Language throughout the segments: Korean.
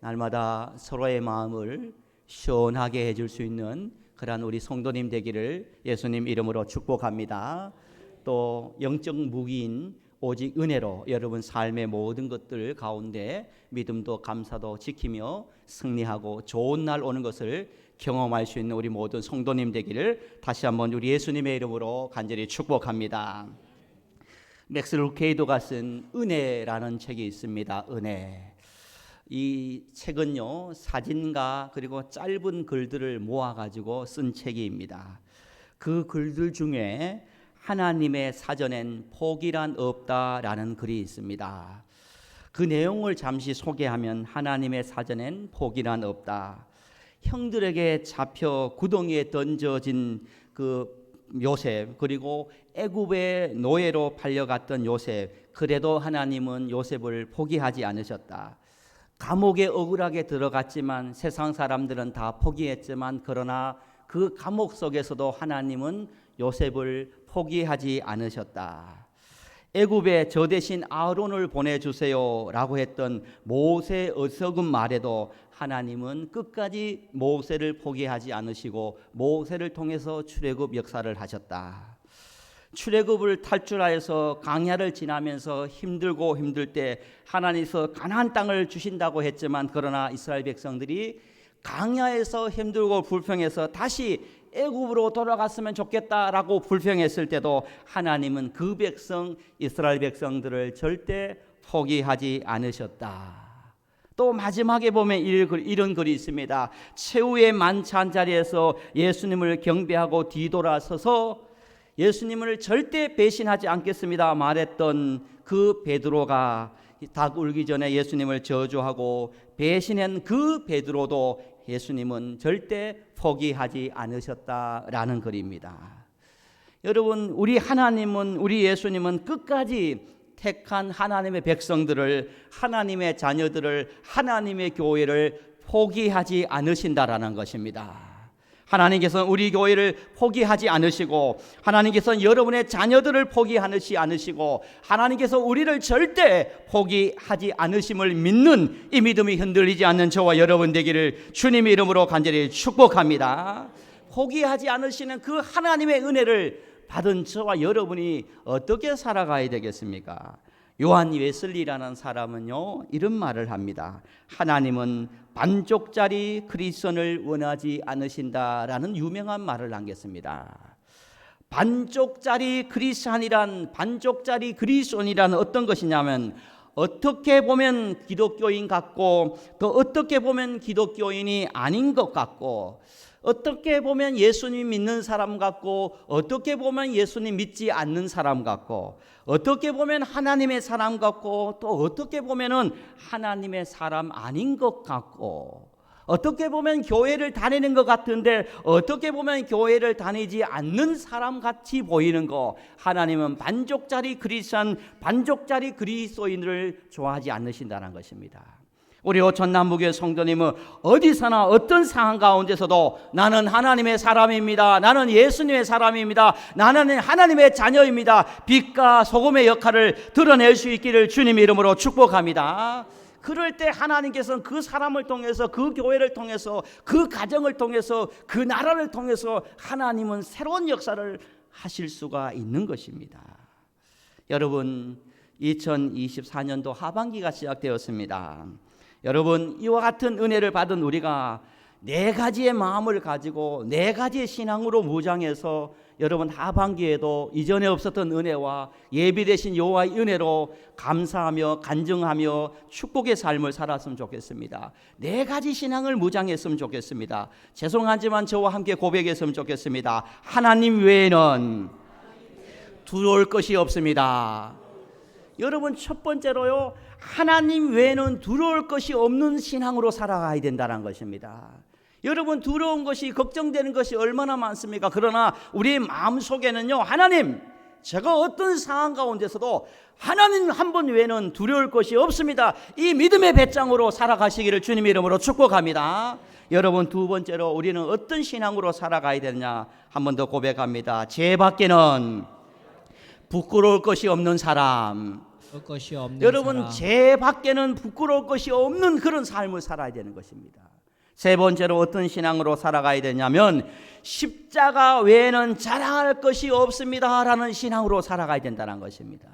날마다 서로의 마음을 시원하게 해줄 수 있는 그러한 우리 성도님 되기를 예수님 이름으로 축복합니다. 또 영적 무기인 오직 은혜로 여러분 삶의 모든 것들 가운데 믿음도 감사도 지키며 승리하고 좋은 날 오는 것을 경험할 수 있는 우리 모든 성도님 되기를 다시 한번 우리 예수님의 이름으로 간절히 축복합니다. 맥스 루케이도가 쓴 은혜라는 책이 있습니다. 은혜. 이 책은요, 사진과 그리고 짧은 글들을 모아가지고 쓴 책입니다. 그 글들 중에 하나님의 사전엔 포기란 없다라는 글이 있습니다. 그 내용을 잠시 소개하면 하나님의 사전엔 포기란 없다. 형들에게 잡혀 구덩이에 던져진 그 요셉, 그리고 애굽의 노예로 팔려갔던 요셉, 그래도 하나님은 요셉을 포기하지 않으셨다. 감옥에 억울하게 들어갔지만 세상 사람들은 다 포기했지만 그러나 그 감옥 속에서도 하나님은 요셉을 포기하지 않으셨다. 애굽에 저 대신 아론을 보내주세요 라고 했던 모세 어석은 말에도 하나님은 끝까지 모세를 포기하지 않으시고 모세를 통해서 출애굽 역사를 하셨다. 출애굽을 탈출하여서 광야를 지나면서 힘들고 힘들 때 하나님께서 가나안 땅을 주신다고 했지만 그러나 이스라엘 백성들이 광야에서 힘들고 불평해서 다시 애굽으로 돌아갔으면 좋겠다라고 불평했을 때도 하나님은 그 백성 이스라엘 백성들을 절대 포기하지 않으셨다. 또 마지막에 보면 이런 글이 있습니다. 최후의 만찬 자리에서 예수님을 경배하고 뒤돌아서서 예수님을 절대 배신하지 않겠습니다 말했던 그 베드로가 닭 울기 전에 예수님을 저주하고 배신한 그 베드로도 예수님은 절대 포기하지 않으셨다라는 글입니다. 여러분, 우리 하나님은, 우리 예수님은 끝까지 택한 하나님의 백성들을, 하나님의 자녀들을, 하나님의 교회를 포기하지 않으신다라는 것입니다. 하나님께서는 우리 교회를 포기하지 않으시고 하나님께서는 여러분의 자녀들을 포기하지 않으시고 하나님께서 우리를 절대 포기하지 않으심을 믿는 이 믿음이 흔들리지 않는 저와 여러분 되기를 주님의 이름으로 간절히 축복합니다. 포기하지 않으시는 그 하나님의 은혜를 받은 저와 여러분이 어떻게 살아가야 되겠습니까? 요한 웨슬리라는 사람은요 이런 말을 합니다. 하나님은 반쪽짜리 크리스천을 원하지 않으신다라는 유명한 말을 남겼습니다. 반쪽짜리 크리스천이란 반쪽짜리 그리스도인이란 어떤 것이냐면 어떻게 보면 기독교인 같고 또 어떻게 보면 기독교인이 아닌 것 같고 어떻게 보면 예수님 믿는 사람 같고 어떻게 보면 예수님 믿지 않는 사람 같고 어떻게 보면 하나님의 사람 같고 또 어떻게 보면은 하나님의 사람 아닌 것 같고 어떻게 보면 교회를 다니는 것 같은데 어떻게 보면 교회를 다니지 않는 사람 같이 보이는 거 하나님은 반쪽짜리 크리스천 반쪽짜리 그리스도인을 좋아하지 않으신다는 것입니다. 우리 오천남북의 성도님은 어디서나 어떤 상황 가운데서도 나는 하나님의 사람입니다. 나는 예수님의 사람입니다. 나는 하나님의 자녀입니다. 빛과 소금의 역할을 드러낼 수 있기를 주님 이름으로 축복합니다. 그럴 때 하나님께서는 그 사람을 통해서 그 교회를 통해서 그 가정을 통해서 그 나라를 통해서 하나님은 새로운 역사를 하실 수가 있는 것입니다. 여러분 2024년도 하반기가 시작되었습니다. 여러분 이와 같은 은혜를 받은 우리가 네 가지의 마음을 가지고 네 가지의 신앙으로 무장해서 여러분 하반기에도 이전에 없었던 은혜와 예비되신 여호와의 은혜로 감사하며 간증하며 축복의 삶을 살았으면 좋겠습니다. 네 가지 신앙을 무장했으면 좋겠습니다. 죄송하지만 저와 함께 고백했으면 좋겠습니다. 하나님 외에는 두려울 것이 없습니다. 여러분 첫 번째로요 하나님 외에는 두려울 것이 없는 신앙으로 살아가야 된다는 것입니다. 여러분 두려운 것이 걱정되는 것이 얼마나 많습니까? 그러나 우리 마음속에는요 하나님 제가 어떤 상황 가운데서도 하나님 한 분 외에는 두려울 것이 없습니다. 이 믿음의 배짱으로 살아가시기를 주님 이름으로 축복합니다. 여러분 두 번째로 우리는 어떤 신앙으로 살아가야 되느냐 한 번 더 고백합니다. 제 밖에는 부끄러울 것이 없는 사람. 것이 없는 여러분 사람. 죄 밖에는 부끄러울 것이 없는 그런 삶을 살아야 되는 것입니다. 세 번째로 어떤 신앙으로 살아가야 되냐면 십자가 외에는 자랑할 것이 없습니다라는 신앙으로 살아가야 된다는 것입니다.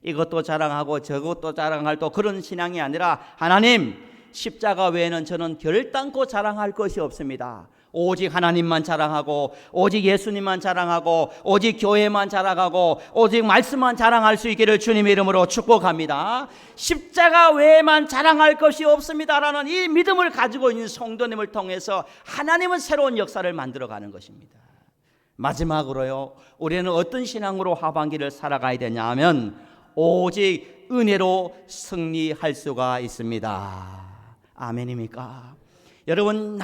이것도 자랑하고 저것도 자랑할 또 그런 신앙이 아니라 하나님 십자가 외에는 저는 결단코 자랑할 것이 없습니다. 오직 하나님만 자랑하고 오직 예수님만 자랑하고 오직 교회만 자랑하고 오직 말씀만 자랑할 수 있기를 주님의 이름으로 축복합니다. 십자가 외에만 자랑할 것이 없습니다라는 이 믿음을 가지고 있는 성도님을 통해서 하나님은 새로운 역사를 만들어가는 것입니다. 마지막으로요, 우리는 어떤 신앙으로 하반기를 살아가야 되냐 하면 오직 은혜로 승리할 수가 있습니다. 아멘입니까? 여러분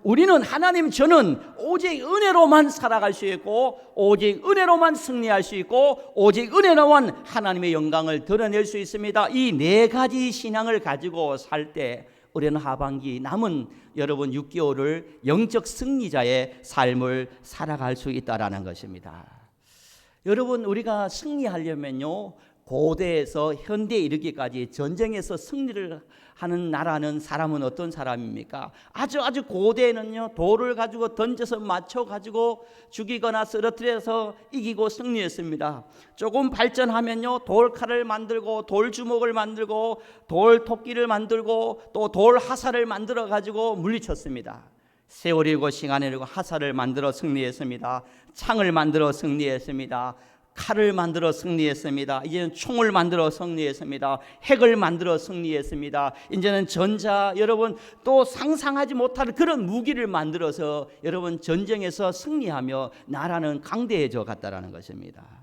우리는 하나님 저는 오직 은혜로만 살아갈 수 있고 오직 은혜로만 승리할 수 있고 오직 은혜로만 하나님의 영광을 드러낼 수 있습니다. 이 네 가지 신앙을 가지고 살 때 우리는 하반기 남은 여러분 6개월을 영적 승리자의 삶을 살아갈 수 있다라는 것입니다. 여러분 우리가 승리하려면요 고대에서 현대에 이르기까지 전쟁에서 승리를 하는 나라는 사람은 어떤 사람입니까? 아주 고대에는요 돌을 가지고 던져서 맞춰 가지고 죽이거나 쓰러뜨려서 이기고 승리했습니다. 조금 발전하면요 돌칼을 만들고 돌주먹을 만들고 돌토끼를 만들고 또 돌하사를 만들어 가지고 물리쳤습니다. 세월이고 시간이 흐르고 하사를 만들어 승리했습니다. 창을 만들어 승리했습니다. 칼을 만들어 승리했습니다. 이제는 총을 만들어 승리했습니다. 핵을 만들어 승리했습니다. 이제는 여러분 또 상상하지 못할 그런 무기를 만들어서 여러분 전쟁에서 승리하며 나라는 강대해져 갔다라는 것입니다.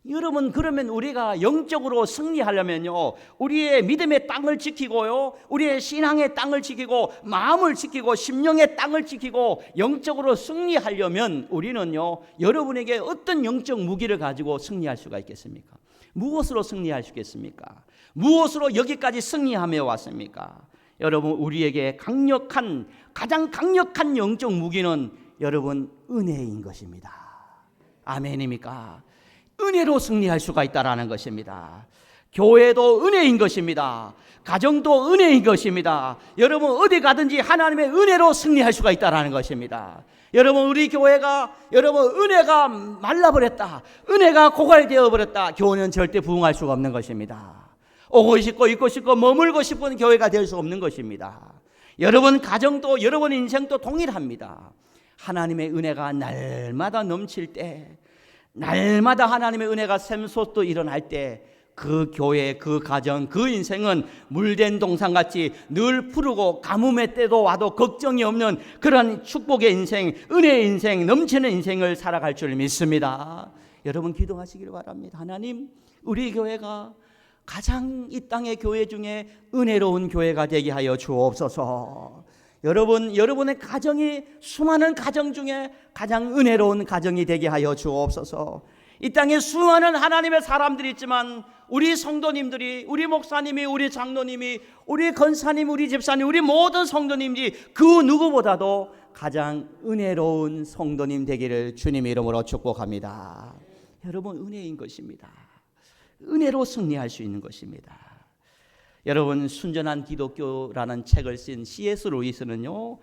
여러분 그러면 우리가 영적으로 승리하려면요 우리의 믿음의 땅을 지키고요 우리의 신앙의 땅을 지키고 마음을 지키고 심령의 땅을 지키고 영적으로 승리하려면 우리는요 여러분에게 어떤 영적 무기를 가지고 승리할 수가 있겠습니까? 무엇으로 승리할 수 있겠습니까? 무엇으로 여기까지 승리하며 왔습니까? 여러분 우리에게 가장 강력한 영적 무기는 여러분 은혜인 것입니다. 아멘입니까? 은혜로 승리할 수가 있다라는 것입니다. 교회도 은혜인 것입니다. 가정도 은혜인 것입니다. 여러분 어디 가든지 하나님의 은혜로 승리할 수가 있다라는 것입니다. 여러분 우리 교회가 은혜가 말라버렸다, 은혜가 고갈되어 버렸다, 교회는 절대 부흥할 수가 없는 것입니다. 오고 싶고 있고 싶고 머물고 싶은 교회가 될 수 없는 것입니다. 여러분 가정도 여러분 인생도 동일합니다. 하나님의 은혜가 날마다 넘칠 때, 날마다 하나님의 은혜가 샘솟도 일어날 때 그 교회, 그 가정, 그 인생은 물된 동산같이 늘 푸르고 가뭄의 때도 와도 걱정이 없는 그런 축복의 인생, 은혜의 인생, 넘치는 인생을 살아갈 줄 믿습니다. 여러분 기도하시길 바랍니다. 하나님 우리 교회가 가장 이 땅의 교회 중에 은혜로운 교회가 되게 하여 주옵소서. 여러분의 가정이 수많은 가정 중에 가장 은혜로운 가정이 되게 하여 주옵소서. 이 땅에 수많은 하나님의 사람들이 있지만 우리 성도님들이, 우리 목사님이, 우리 장로님이, 우리 권사님, 우리 집사님, 우리 모든 성도님들이 그 누구보다도 가장 은혜로운 성도님 되기를 주님의 이름으로 축복합니다. 여러분 은혜인 것입니다. 은혜로 승리할 수 있는 것입니다. 여러분 순전한 기독교라는 책을 쓴 C.S. 루이스는요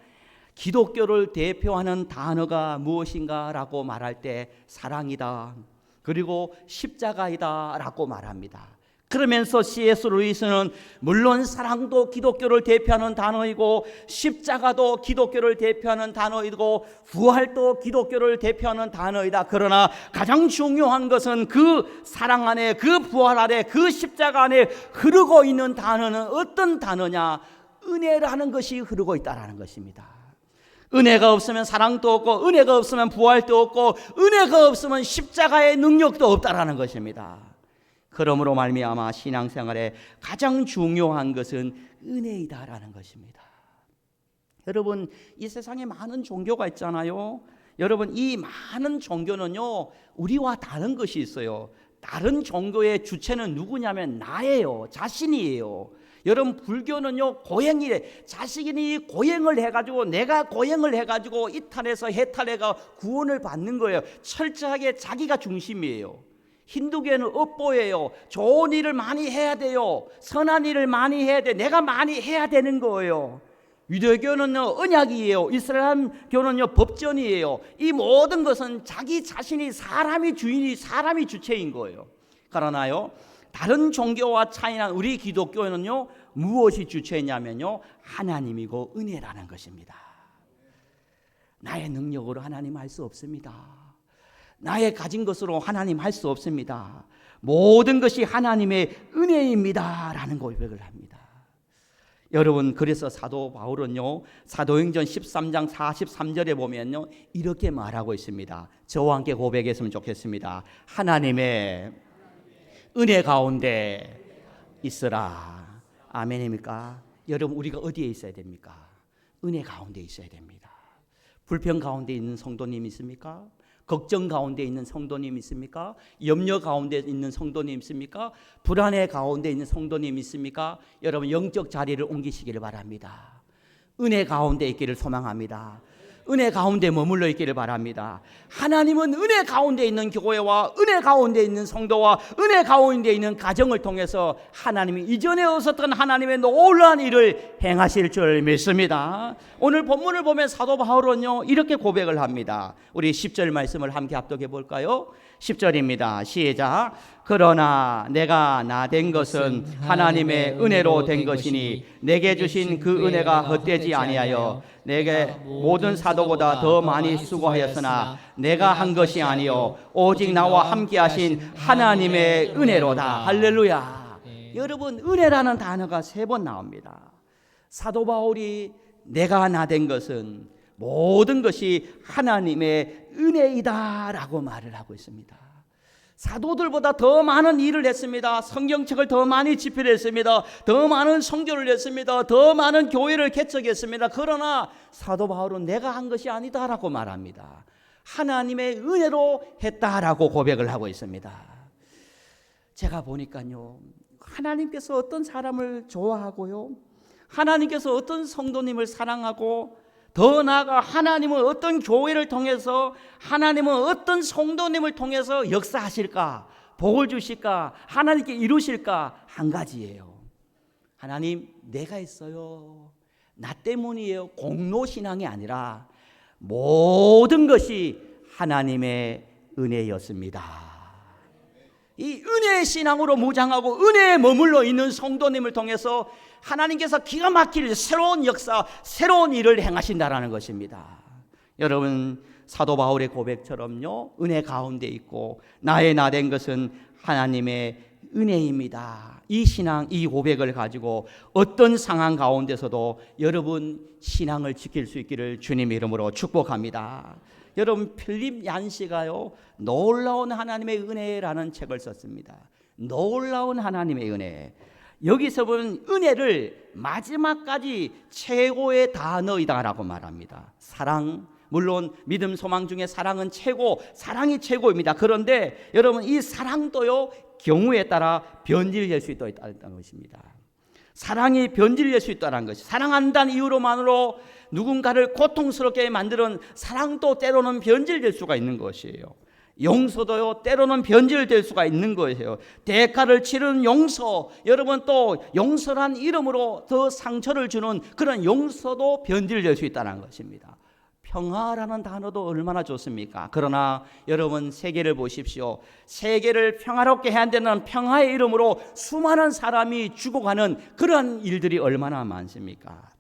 기독교를 대표하는 단어가 무엇인가라고 말할 때 사랑이다, 그리고 십자가이다 라고 말합니다. 그러면서 C.S. 루이스는 물론 사랑도 기독교를 대표하는 단어이고 십자가도 기독교를 대표하는 단어이고 부활도 기독교를 대표하는 단어이다. 그러나 가장 중요한 것은 그 사랑 안에, 그 부활 안에, 그 십자가 안에 흐르고 있는 단어는 어떤 단어냐? 은혜라는 것이 흐르고 있다는 것입니다. 은혜가 없으면 사랑도 없고, 은혜가 없으면 부활도 없고, 은혜가 없으면 십자가의 능력도 없다라는 것입니다. 그러므로 말미암아 신앙생활에 가장 중요한 것은 은혜이다라는 것입니다. 여러분 이 세상에 많은 종교가 있잖아요. 여러분 이 많은 종교는요 우리와 다른 것이 있어요. 다른 종교의 주체는 누구냐면 나예요, 자신이에요. 여러분 불교는요 고행이래. 자신이 고행을 해가지고, 내가 고행을 해가지고 이탈해서 해탈해가 구원을 받는 거예요. 철저하게 자기가 중심이에요. 힌두교는 업보예요. 좋은 일을 많이 해야 돼요. 선한 일을 많이 해야 돼. 내가 많이 해야 되는 거예요. 유대교는요 언약이에요. 이슬람교는요 법전이에요. 이 모든 것은 자기 자신이 사람이 주인이 사람이 주체인 거예요. 그러나요 다른 종교와 차이난 우리 기독교는요 무엇이 주체냐면요 하나님이고 은혜라는 것입니다. 나의 능력으로 하나님 할 수 없습니다. 나의 가진 것으로 하나님 할 수 없습니다. 모든 것이 하나님의 은혜입니다 라는 고백을 합니다. 여러분 그래서 사도 바울은요 사도행전 13장 43절에 보면요 이렇게 말하고 있습니다. 저와 함께 고백했으면 좋겠습니다. 하나님의 은혜 가운데 있으라. 아멘입니까? 여러분 우리가 어디에 있어야 됩니까? 은혜 가운데 있어야 됩니다. 불평 가운데 있는 성도님 있습니까? 걱정 가운데 있는 성도님 있습니까? 염려 가운데 있는 성도님 있습니까? 불안해 가운데 있는 성도님 있습니까? 여러분 영적 자리를 옮기시기를 바랍니다. 은혜 가운데 있기를 소망합니다. 은혜 가운데 머물러 있기를 바랍니다. 하나님은 은혜 가운데 있는 교회와 은혜 가운데 있는 성도와 은혜 가운데 있는 가정을 통해서 하나님이 이전에 없었던 하나님의 놀라운 일을 행하실 줄 믿습니다. 오늘 본문을 보면 사도 바울은요 이렇게 고백을 합니다. 우리 10절 말씀을 함께 합독해 볼까요? 10절입니다. 시작. 그러나 내가 나 된 것은 하나님의 은혜로 된 것이니 내게 주신 그 은혜가 헛되지 아니하여 내게 모든 사도보다 더 많이 수고하였으나 내가 한 것이 아니요 오직 나와 함께 하신 하나님의 은혜로다. 할렐루야. 여러분 은혜라는 단어가 3번 나옵니다. 사도 바울이 내가 나 된 것은 모든 것이 하나님의 은혜이다 라고 말을 하고 있습니다. 사도들보다 더 많은 일을 했습니다. 성경책을 더 많이 집필했습니다. 더 많은 성교를 했습니다. 더 많은 교회를 개척했습니다. 그러나 사도 바울은 내가 한 것이 아니다라고 말합니다. 하나님의 은혜로 했다라고 고백을 하고 있습니다. 제가 보니까요 하나님께서 어떤 사람을 좋아하고요 하나님께서 어떤 성도님을 사랑하고 더 나아가 하나님은 어떤 교회를 통해서 하나님은 어떤 성도님을 통해서 역사하실까 복을 주실까 하나님께 이루실까 한 가지예요. 하나님 내가 있어요. 나 때문이에요. 공로신앙이 아니라 모든 것이 하나님의 은혜였습니다. 이 은혜의 신앙으로 무장하고 은혜에 머물러 있는 성도님을 통해서 하나님께서 기가 막힐 새로운 역사, 새로운 일을 행하신다라는 것입니다. 여러분 사도 바울의 고백처럼요 은혜 가운데 있고 나의 나 된 것은 하나님의 은혜입니다. 이 신앙, 이 고백을 가지고 어떤 상황 가운데서도 여러분 신앙을 지킬 수 있기를 주님 이름으로 축복합니다. 여러분 필립 얀시가요 놀라운 하나님의 은혜라는 책을 썼습니다. 놀라운 하나님의 은혜. 여기서 보면 은혜를 마지막까지 최고의 단어이다라고 말합니다. 사랑, 물론 믿음 소망 중에 사랑은 최고, 사랑이 최고입니다. 그런데 여러분 이 사랑도요 경우에 따라 변질될 수 있다는 것입니다. 사랑이 변질될 수 있다는 것이 사랑한다는 이유로만으로 누군가를 고통스럽게 만드는 사랑도 때로는 변질될 수가 있는 것이에요. 용서도요 때로는 변질될 수가 있는 것이에요. 대가를 치르는 용서, 여러분 또 용서란 이름으로 더 상처를 주는 그런 용서도 변질될 수 있다는 것입니다. 평화라는 단어도 얼마나 좋습니까? 그러나 여러분 세계를 보십시오. 세계를 평화롭게 해야 한다는 평화의 이름으로 수많은 사람이 죽어가는 그런 일들이 얼마나 많습니까?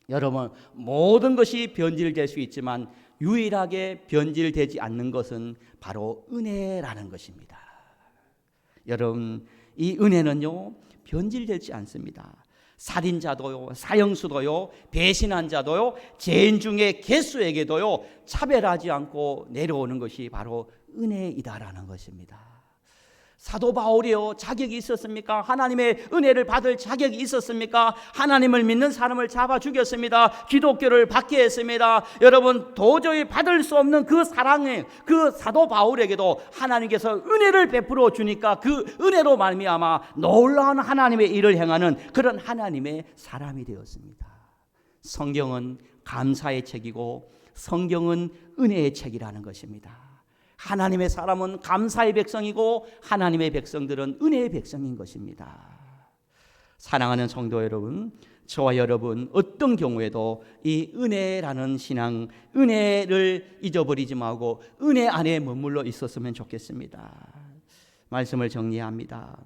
여러분 모든 것이 변질될 수 있지만 유일하게 변질되지 않는 것은 바로 은혜라는 것입니다. 여러분 이 은혜는요 변질되지 않습니다. 살인자도요, 사형수도요, 배신한 자도요, 죄인 중에 개수에게도요 차별하지 않고 내려오는 것이 바로 은혜이다라는 것입니다. 사도 바울이요 자격이 있었습니까? 하나님의 은혜를 받을 자격이 있었습니까? 하나님을 믿는 사람을 잡아 죽였습니다. 기독교를 받게 했습니다. 여러분 도저히 받을 수 없는 그 사랑의 그 사도 바울에게도 하나님께서 은혜를 베풀어 주니까 그 은혜로 말미암아 놀라운 하나님의 일을 행하는 그런 하나님의 사람이 되었습니다. 성경은 감사의 책이고 성경은 은혜의 책이라는 것입니다. 하나님의 사람은 감사의 백성이고 하나님의 백성들은 은혜의 백성인 것입니다. 사랑하는 성도 여러분, 저와 여러분 어떤 경우에도 이 은혜라는 신앙, 은혜를 잊어버리지 말고 은혜 안에 머물러 있었으면 좋겠습니다. 말씀을 정리합니다.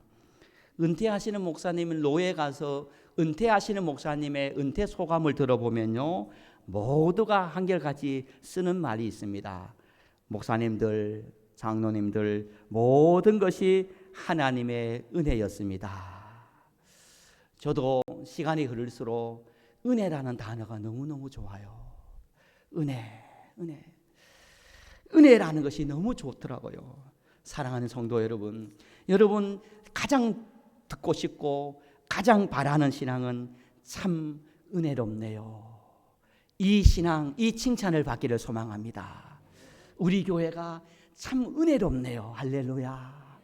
은퇴하시는 목사님은 로에 가서 은퇴하시는 목사님의 은퇴 소감을 들어보면요, 모두가 한결같이 쓰는 말이 있습니다. 목사님들, 장로님들 모든 것이 하나님의 은혜였습니다. 저도 시간이 흐를수록 은혜라는 단어가 너무너무 좋아요. 은혜라는 것이 너무 좋더라고요. 사랑하는 성도 여러분, 여러분 가장 듣고 싶고 가장 바라는 신앙은 참 은혜롭네요. 이 신앙, 이 칭찬을 받기를 소망합니다. 우리 교회가 참 은혜롭네요. 할렐루야.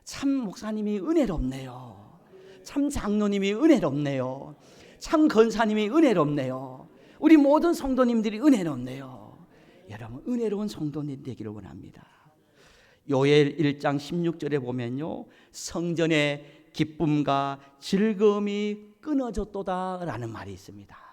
참 목사님이 은혜롭네요. 참 장로님이 은혜롭네요. 참 권사님이 은혜롭네요. 우리 모든 성도님들이 은혜롭네요. 여러분 은혜로운 성도님 되기를 원합니다. 요엘 1장 16절에 보면요, 성전의 기쁨과 즐거움이 끊어졌도다라는 말이 있습니다.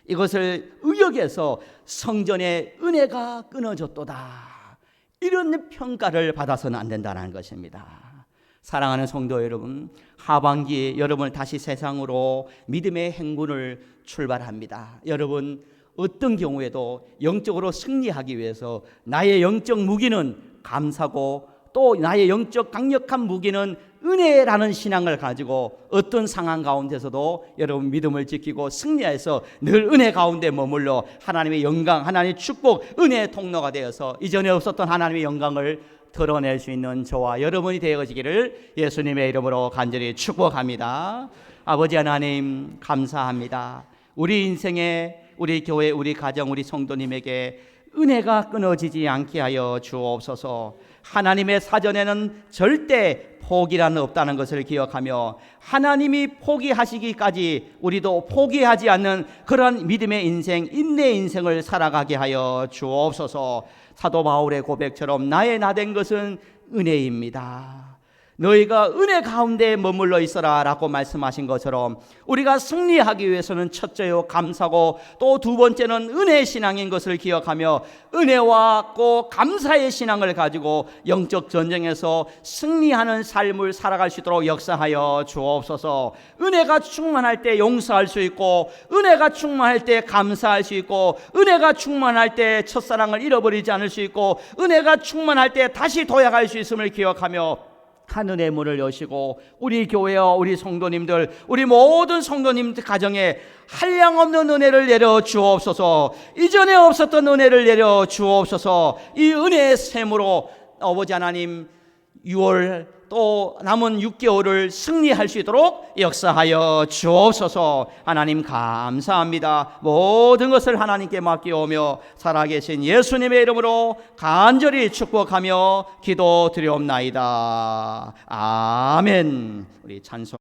이것을 의역해서 성전의 은혜가 끊어졌도다, 이런 평가를 받아서는 안 된다는 것입니다. 사랑하는 성도 여러분, 하반기에 여러분을 다시 세상으로 믿음의 행군을 출발합니다. 여러분 어떤 경우에도 영적으로 승리하기 위해서 나의 영적 무기는 감사고 또 나의 영적 강력한 무기는 은혜라는 신앙을 가지고 어떤 상황 가운데서도 여러분 믿음을 지키고 승리해서 늘 은혜 가운데 머물러 하나님의 영광, 하나님의 축복, 은혜의 통로가 되어서 이전에 없었던 하나님의 영광을 드러낼 수 있는 저와 여러분이 되어지기를 예수님의 이름으로 간절히 축복합니다. 아버지 하나님 감사합니다. 우리 인생에, 우리 교회, 우리 가정, 우리 성도님에게 은혜가 끊어지지 않게 하여 주옵소서. 하나님의 사전에는 절대 포기라는 없다는 것을 기억하며 하나님이 포기하시기까지 우리도 포기하지 않는 그런 믿음의 인생, 인내의 인생을 살아가게 하여 주옵소서. 사도 바울의 고백처럼 나의 나된 것은 은혜입니다. 너희가 은혜 가운데 머물러 있어라 라고 말씀하신 것처럼 우리가 승리하기 위해서는 첫째요 감사고 또 두 번째는 은혜의 신앙인 것을 기억하며 은혜와 꼭 감사의 신앙을 가지고 영적 전쟁에서 승리하는 삶을 살아갈 수 있도록 역사하여 주옵소서. 은혜가 충만할 때 용서할 수 있고 은혜가 충만할 때 감사할 수 있고 은혜가 충만할 때 첫사랑을 잃어버리지 않을 수 있고 은혜가 충만할 때 다시 도약할 수 있음을 기억하며 하늘의 문을 여시고 우리 교회와 우리 성도님들, 우리 모든 성도님들 가정에 한량없는 은혜를 내려 주옵소서. 이전에 없었던 은혜를 내려 주옵소서. 이 은혜의 샘으로 아버지 하나님 6월 또 남은 6개월을 승리할 수 있도록 역사하여 주옵소서. 하나님 감사합니다. 모든 것을 하나님께 맡기오며 살아계신 예수님의 이름으로 간절히 축복하며 기도드리옵나이다. 아멘. 우리 찬송